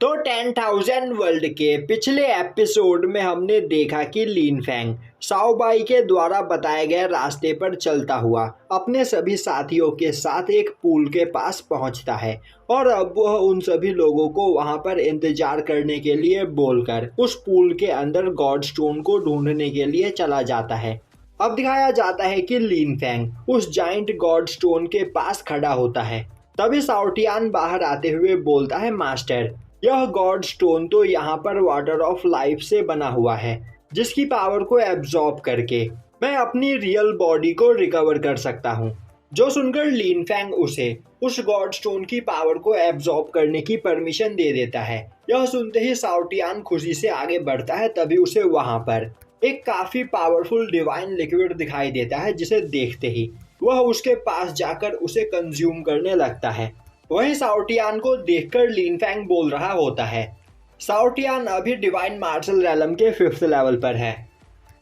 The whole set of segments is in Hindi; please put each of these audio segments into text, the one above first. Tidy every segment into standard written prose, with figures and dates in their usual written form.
तो 10,000 वर्ल्ड के पिछले एपिसोड में हमने देखा कि लिन फैंग शाओबाई के द्वारा बताए गए रास्ते पर चलता हुआ अपने सभी साथियों के साथ एक पूल के पास पहुंचता है और अब वह उन सभी लोगों को वहां पर इंतजार करने के लिए बोलकर उस पूल के अंदर गॉड स्टोन को ढूंढने के लिए चला जाता है। अब दिखाया जाता है कि लिन फैंग उस जाइंट गॉड स्टोन के पास खड़ा होता है। तभी साउटियान बाहर आते हुए बोलता है, मास्टर, यह गॉड स्टोन तो यहाँ पर वाटर ऑफ लाइफ से बना हुआ है, जिसकी पावर को एब्जॉर्ब करके मैं अपनी रियल बॉडी को रिकवर कर सकता हूँ। जो सुनकर लिन फैंग उसे उस गॉड स्टोन की पावर को एब्जॉर्ब करने की परमिशन दे देता है। यह सुनते ही साउटियान खुशी से आगे बढ़ता है। तभी उसे वहां पर एक काफी पावरफुल डिवाइन लिक्विड दिखाई देता है, जिसे देखते ही वह उसके पास जाकर उसे कंज्यूम करने लगता है। वहीं साउटियान को देखकर लिन फैंग बोल रहा होता है। साउटियान अभी डिवाइन मार्शल रेलम के 5th लेवल पर है,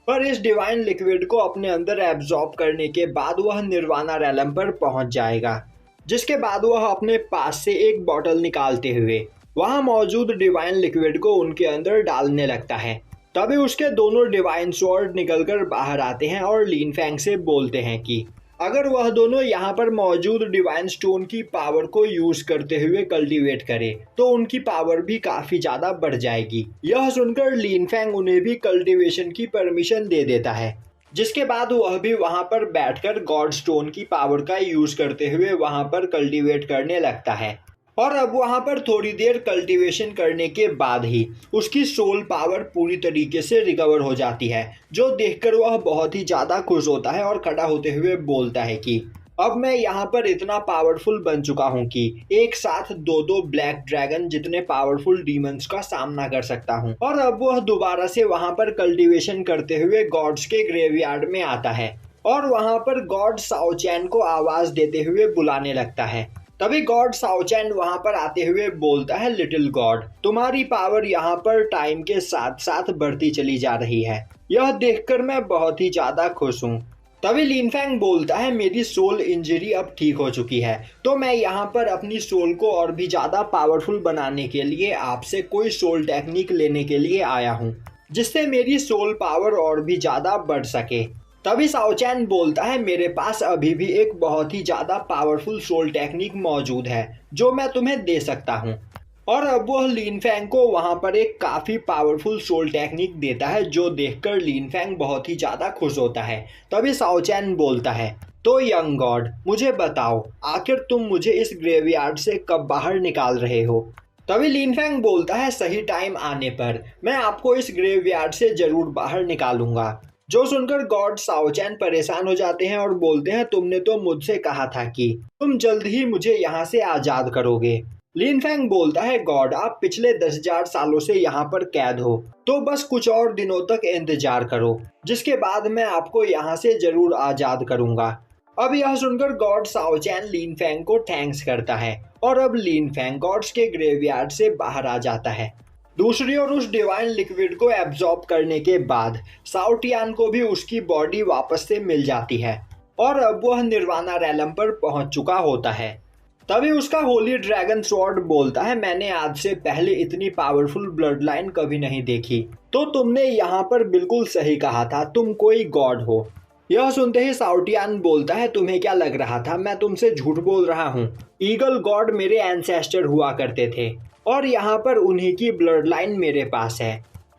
पर इस डिवाइन लिक्विड को अपने अंदर एब्जॉर्ब करने के बाद वह निर्वाणा रेलम पर पहुंच जाएगा, जिसके बाद वह अपने पास से एक बॉटल निकालते हुए वहां मौजूद डिवाइन लिक्विड को उनके अंदर डालने लगता है। तभी उसके दोनों डिवाइन स्वॉर्ड निकलकर बाहर आते हैं और लिन फैंग से बोलते हैं कि अगर वह दोनों यहाँ पर मौजूद डिवाइन स्टोन की पावर को यूज करते हुए कल्टीवेट करे तो उनकी पावर भी काफी ज्यादा बढ़ जाएगी। यह सुनकर लिन फैंग उन्हें भी कल्टीवेशन की परमिशन दे देता है, जिसके बाद वह भी वहां पर बैठकर गॉड स्टोन की पावर का यूज करते हुए वहां पर कल्टीवेट करने लगता है। और अब वहां पर थोड़ी देर कल्टीवेशन करने के बाद ही उसकी सोल पावर पूरी तरीके से रिकवर हो जाती है, जो देखकर वह बहुत ही ज़्यादा खुश होता है और खड़ा होते हुए बोलता है कि अब मैं यहाँ पर इतना पावरफुल बन चुका हूँ कि एक साथ दो ब्लैक ड्रैगन जितने पावरफुल डीमंस का सामना कर सकता हूँ। और अब वह दोबारा से वहां पर कल्टीवेशन करते हुए गॉड्स के ग्रेवयार्ड में आता है और वहां पर गॉड साओचैन को आवाज देते हुए बुलाने लगता है। तभी गॉड साओचैन वहां पर आते हुए बोलता है, लिटिल गॉड, तुम्हारी पावर यहाँ पर टाइम के साथ साथ बढ़ती चली जा रही है। यह देखकर मैं बहुत ही ज्यादा खुश हूँ। तभी लिन फैंग बोलता है, मेरी सोल इंजरी अब ठीक हो चुकी है, तो मैं यहाँ पर अपनी सोल को और भी ज्यादा पावरफुल बनाने के लिए आपसे कोई सोल टेक्निक लेने के लिए आया हूँ, जिससे मेरी सोल पावर और भी ज्यादा बढ़ सके। तभी साओचैन बोलता है, मेरे पास अभी भी एक बहुत ही ज्यादा पावरफुल सोल टेक्निक मौजूद है जो मैं तुम्हें दे सकता हूँ। और अब वह लिन फैंग को वहां पर एक काफी पावरफुल सोल टेक्निक देता है, जो देखकर लिन फैंग बहुत ही ज्यादा खुश होता है। तभी साओचैन बोलता है, तो यंग गॉड, मुझे बताओ आखिर तुम मुझे इस ग्रेवयार्ड से कब बाहर निकाल रहे हो। तभी लिन फैंग बोलता है, सही टाइम आने पर मैं आपको इस ग्रेवयार्ड से जरूर बाहर निकालूंगा। जो सुनकर गॉड साओचैन परेशान हो जाते हैं और बोलते हैं, तुमने तो मुझसे कहा था कि तुम जल्द ही मुझे यहाँ से आजाद करोगे। लिन फैंग बोलता है, गॉड, आप पिछले 10,000 सालों से यहाँ पर कैद हो, तो बस कुछ और दिनों तक इंतजार करो, जिसके बाद मैं आपको यहाँ से जरूर आजाद करूंगा। अब यह सुनकर गॉड साओचैन लिन फैंग को थैंक्स करता है और अब लिन फैंग गॉड्स के ग्रेवयार्ड से बाहर आ जाता है। दूसरी ओर उस डिवाइन लिक्विड को एब्जॉर्ब करने के बाद साउटियान को भी उसकी बॉडी वापस से मिल जाती है और अब वह निर्वाणा रेलम पर पहुंच चुका होता है। तभी उसका होली ड्रैगन स्वॉर्ड बोलता है, मैंने आज से पहले इतनी पावरफुल ब्लड लाइन कभी नहीं देखी। तो तुमने यहाँ पर बिल्कुल सही कहा था, तुम कोई गॉड हो। यह सुनते ही साउटियान बोलता है, तुम्हें क्या लग रहा था मैं तुमसे झूठ बोल रहा हूँ? ईगल गॉड मेरे एंसेस्टर हुआ करते थे और यहाँ पर उन्हीं की ब्लड लाइन मेरे पास है,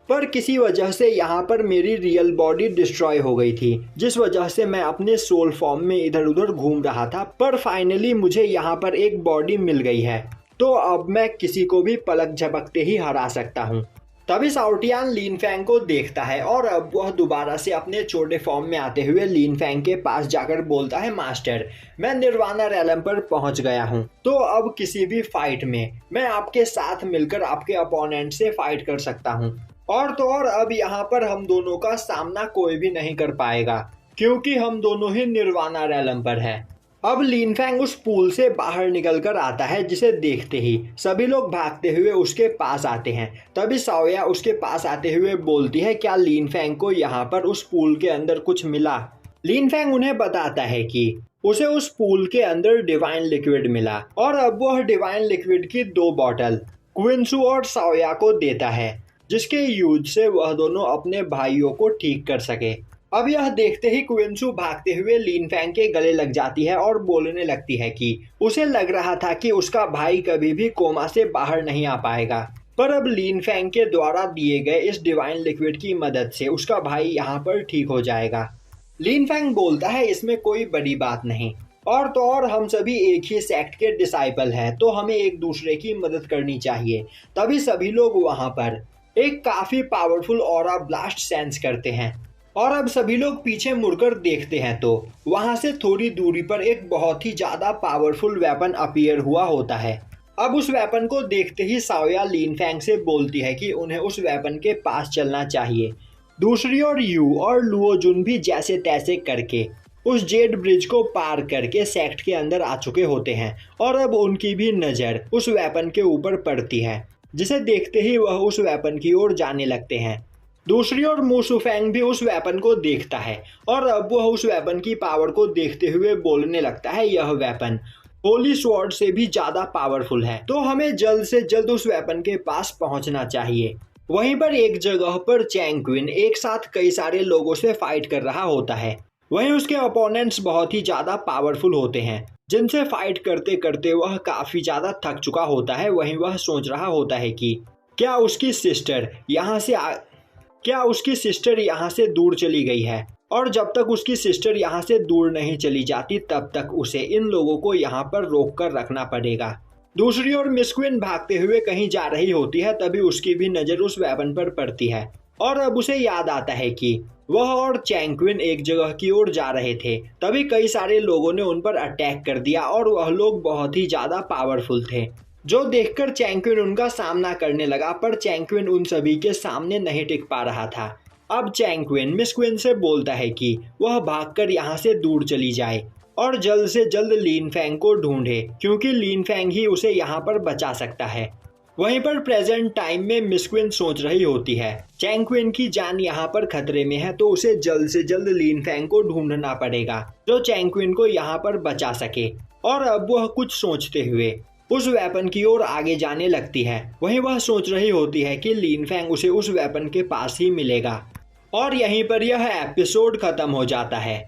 पर किसी वजह से यहाँ पर मेरी रियल बॉडी डिस्ट्रॉय हो गई थी, जिस वजह से मैं अपने सोल फॉर्म में इधर उधर घूम रहा था, पर फाइनली मुझे यहाँ पर एक बॉडी मिल गई है, तो अब मैं किसी को भी पलक झपकते ही हरा सकता हूँ। तभी साउटियान लिन फैंग को देखता है और अब वह दोबारा से अपने छोटे फॉर्म में आते हुए लिन फैंग के पास जाकर बोलता है, मास्टर, मैं निर्वाणा रेलम पर पहुंच गया हूं, तो अब किसी भी फाइट में मैं आपके साथ मिलकर आपके अपोनेंट से फाइट कर सकता हूं। और तो और अब यहाँ पर हम दोनों का सामना कोई भी नहीं कर पाएगा, क्योंकि हम दोनों ही निर्वाणा रेलम पर है। अब लिन फैंग उस पूल से बाहर निकलकर आता है, जिसे देखते ही सभी लोग भागते हुए उसके पास आते हैं। तभी साओया उसके पास आते हुए बोलती है, क्या लिन फैंग को यहाँ पर उस पूल के अंदर कुछ मिला? लिन फैंग उन्हें बताता है कि उसे उस पूल के अंदर डिवाइन लिक्विड मिला और अब वह डिवाइन लिक्विड की 2 बॉटल क्विंसू और साओया को देता है, जिसके यूज से वह दोनों अपने भाइयों को ठीक कर सके। अब यह देखते ही क्विंसू भागते हुए लिन फैंग के गले लग जाती है और बोलने लगती है कि उसे लग रहा था कि उसका भाई कभी भी कोमा से बाहर नहीं आ पाएगा, पर अब लिन फैंग के द्वारा दिए गए इस डिवाइन लिक्विड की मदद से उसका भाई यहाँ पर ठीक हो जाएगा। लिन फैंग बोलता है इसमें कोई बड़ी बात नहीं, और तो और हम सभी एक ही सेक्ट के डिसाइपल हैं, तो हमें एक दूसरे की मदद करनी चाहिए। तभी सभी लोग वहाँ पर एक काफी पावरफुल ऑरा ब्लास्ट सेंस करते हैं, और अब सभी लोग पीछे मुड़कर देखते हैं तो वहां से थोड़ी दूरी पर एक बहुत ही ज्यादा पावरफुल वेपन अपीयर हुआ होता है। अब उस वेपन को देखते ही साओया लिन फैंग से बोलती है कि उन्हें उस वेपन के पास चलना चाहिए। दूसरी ओर यू और लुओ जुन भी जैसे तैसे करके उस जेड ब्रिज को पार करके सेक्ट के अंदर आ चुके होते हैं, और अब उनकी भी नज़र उस वेपन के ऊपर पड़ती है, जिसे देखते ही वह उस वेपन की ओर जाने लगते हैं। दूसरी ओर मु शुफेंग भी उस वेपन को देखता है, और अब वह उस वेपन की पावर को देखते हुए बोलने लगता है यह वेपन होली स्वॉर्ड से भी ज़्यादा पावरफुल है, तो हमें जल्द से जल्द उस वेपन के पास पहुंचना चाहिए। वहीं पर एक जगह पर चैंग क्विन एक साथ कई सारे लोगों से फाइट कर रहा होता है। वहीं उसके अपोनेंट्स बहुत ही ज़्यादा पावरफुल होते हैं, जिनसे फाइट करते करते वह काफ़ी ज़्यादा थक चुका होता है। वहीं वह सोच रहा होता है कि क्या उसकी सिस्टर यहाँ से दूर चली गई है, और जब तक उसकी सिस्टर यहाँ से दूर नहीं चली जाती तब तक उसे इन लोगों को यहाँ पर रोक कर रखना पड़ेगा। दूसरी ओर मिस क्विन भागते हुए कहीं जा रही होती है, तभी उसकी भी नज़र उस वेपन पर पड़ती है, और अब उसे याद आता है कि वह और चैंग क्विन एक जगह की ओर जा रहे थे। तभी कई सारे लोगों ने उन पर अटैक कर दिया, और वह लोग बहुत ही ज़्यादा पावरफुल थे, जो देखकर चैंग क्विन उनका सामना करने लगा, पर चैंग क्विन उन सभी के सामने नहीं टिक पा रहा था। अब चैंग क्विन मिस क्विन से बोलता है कि वह भागकर यहाँ से दूर चली जाए और जल्द से जल्द लिन फैंग को ढूंढे, क्योंकि लिन फैंग ही उसे यहाँ पर बचा सकता है। वहीं पर प्रेजेंट टाइम में मिस क्विन सोच रही होती है चैंग क्विन की जान यहाँ पर खतरे में है, तो उसे जल्द से जल्द लिन फैंग को ढूंढना पड़ेगा जो चैंग क्विन को यहाँ पर बचा सके। और अब वह कुछ सोचते हुए उस वेपन की ओर आगे जाने लगती है। वहीं वह सोच रही होती है कि लिन फैंग उसे उस वेपन के पास ही मिलेगा। और यहीं पर यह एपिसोड खत्म हो जाता है।